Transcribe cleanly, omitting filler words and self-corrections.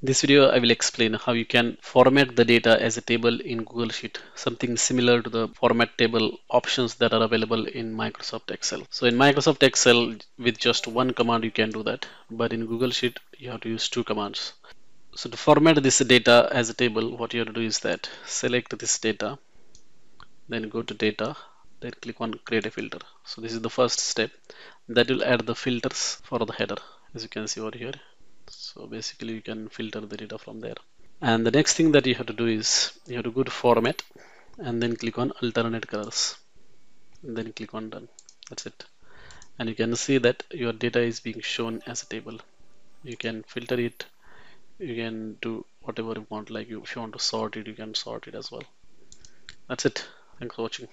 This video I will explain how you can format the data as a table in Google Sheet, something similar to the format table options that are available in Microsoft Excel. So in Microsoft Excel, with just one command you can do that, but in Google Sheet you have to use two commands. So to format this data as a table, what you have to do is that select this data, then go to data, then click on create a filter. So this is the first step that will add the filters for the header, as you can see over here. So basically you can filter the data from there. And the next thing that you have to do is you have to go to format and then click on alternate colors and then click on done. That's it. And you can see that your data is being shown as a table. You can filter it, you can do whatever you want, like if you want to sort it, you can sort it as well. That's it. Thanks for watching.